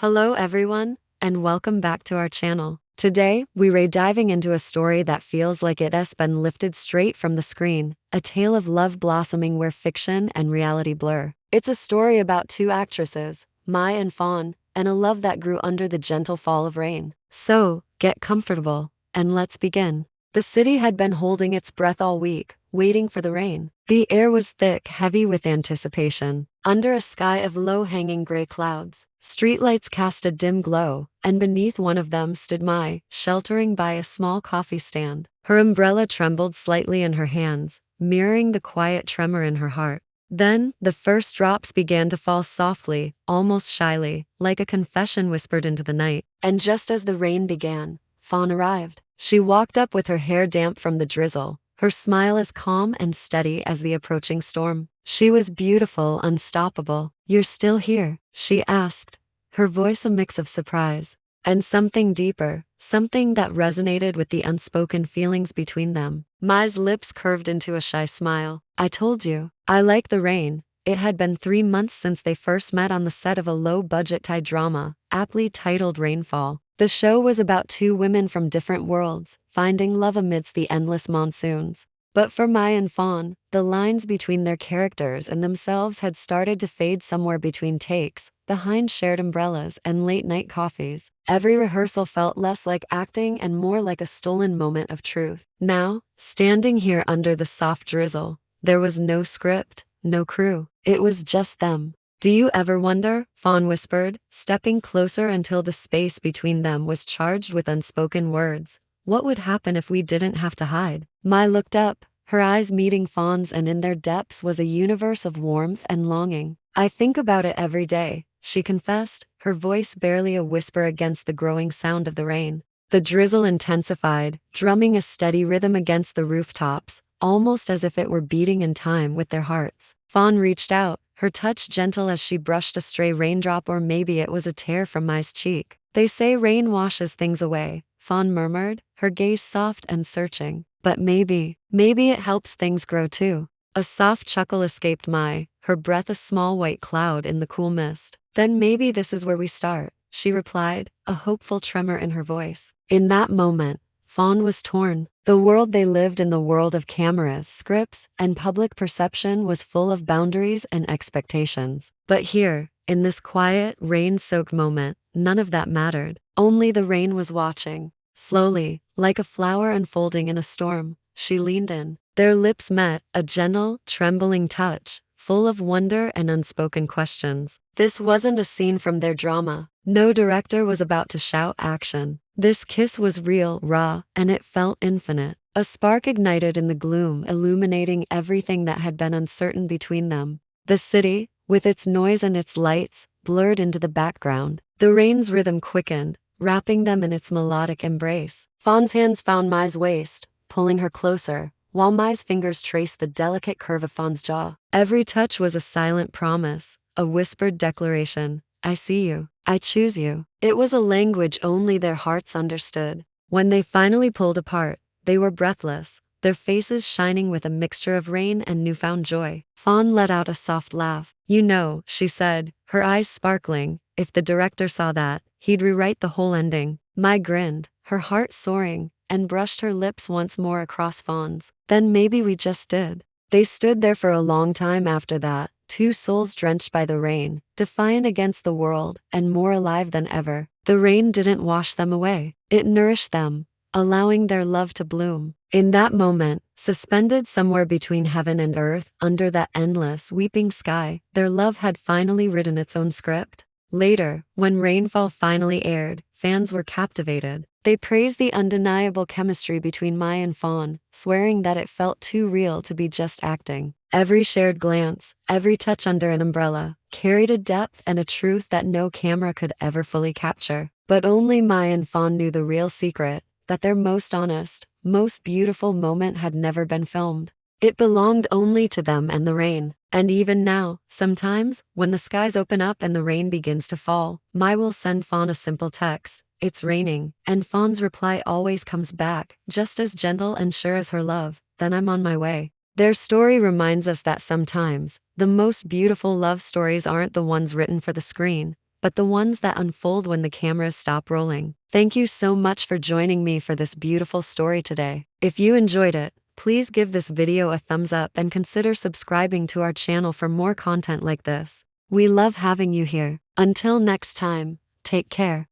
Hello everyone, and welcome back to our channel. Today, we're diving into a story that feels like it has been lifted straight from the screen, a tale of love blossoming where fiction and reality blur. It's a story about two actresses, Mai and Fon, and a love that grew under the gentle fall of rain. So, get comfortable, and let's begin. The city had been holding its breath all week, waiting for the rain. The air was thick, heavy with anticipation. Under a sky of low-hanging gray clouds, streetlights cast a dim glow, and beneath one of them stood Mai, sheltering by a small coffee stand. Her umbrella trembled slightly in her hands, mirroring the quiet tremor in her heart. Then, the first drops began to fall softly, almost shyly, like a confession whispered into the night. And just as the rain began, Fawn arrived. She walked up with her hair damp from the drizzle, her smile as calm and steady as the approaching storm. She was beautiful, unstoppable. "You're still here?" she asked, her voice a mix of surprise and something deeper, something that resonated with the unspoken feelings between them. Mai's lips curved into a shy smile. "I told you, I like the rain." It had been 3 months since they first met on the set of a low-budget Thai drama, aptly titled Rainfall. The show was about two women from different worlds, finding love amidst the endless monsoons. But for Mai and Fon, the lines between their characters and themselves had started to fade somewhere between takes, behind shared umbrellas and late-night coffees. Every rehearsal felt less like acting and more like a stolen moment of truth. Now, standing here under the soft drizzle, there was no script, no crew. It was just them. "Do you ever wonder?" Fawn whispered, stepping closer until the space between them was charged with unspoken words. "What would happen if we didn't have to hide?" Mai looked up, her eyes meeting Fawn's, and in their depths was a universe of warmth and longing. "I think about it every day," she confessed, her voice barely a whisper against the growing sound of the rain. The drizzle intensified, drumming a steady rhythm against the rooftops, almost as if it were beating in time with their hearts. Fawn reached out, her touch gentle as she brushed a stray raindrop, or maybe it was a tear from Mai's cheek. "They say rain washes things away," Fawn murmured, her gaze soft and searching. "But maybe it helps things grow too." A soft chuckle escaped Mai, her breath a small white cloud in the cool mist. "Then maybe this is where we start," she replied, a hopeful tremor in her voice. In that moment, Fawn was torn. The world they lived in, the world of cameras, scripts, and public perception, was full of boundaries and expectations. But here, in this quiet, rain-soaked moment, none of that mattered. Only the rain was watching. Slowly, like a flower unfolding in a storm, she leaned in. Their lips met, a gentle, trembling touch, full of wonder and unspoken questions. This wasn't a scene from their drama. No director was about to shout action. This kiss was real, raw, and it felt infinite. A spark ignited in the gloom, illuminating everything that had been uncertain between them. The city, with its noise and its lights, blurred into the background. The rain's rhythm quickened, wrapping them in its melodic embrace. Fawn's hands found Mai's waist, pulling her closer, while Mai's fingers traced the delicate curve of Fawn's jaw. Every touch was a silent promise, a whispered declaration. "I see you. I choose you." It was a language only their hearts understood. When they finally pulled apart, they were breathless, their faces shining with a mixture of rain and newfound joy. Fawn let out a soft laugh. "You know," she said, her eyes sparkling, "if the director saw that, he'd rewrite the whole ending." Mai grinned, her heart soaring, and brushed her lips once more across Fawn's. "Then maybe we just did." They stood there for a long time after that, two souls drenched by the rain, defiant against the world, and more alive than ever. The rain didn't wash them away. It nourished them, allowing their love to bloom. In that moment, suspended somewhere between heaven and earth, under that endless, weeping sky, their love had finally written its own script. Later, when Rainfall finally aired, fans were captivated. They praised the undeniable chemistry between Mai and Fon, swearing that it felt too real to be just acting. Every shared glance, every touch under an umbrella, carried a depth and a truth that no camera could ever fully capture. But only Mai and Fon knew the real secret, that their most honest, most beautiful moment had never been filmed. It belonged only to them and the rain. And even now, sometimes, when the skies open up and the rain begins to fall, Mai will send Fon a simple text, "It's raining," and Fon's reply always comes back, just as gentle and sure as her love, "Then I'm on my way." Their story reminds us that sometimes, the most beautiful love stories aren't the ones written for the screen, but the ones that unfold when the cameras stop rolling. Thank you so much for joining me for this beautiful story today. If you enjoyed it, please give this video a thumbs up and consider subscribing to our channel for more content like this. We love having you here. Until next time, take care.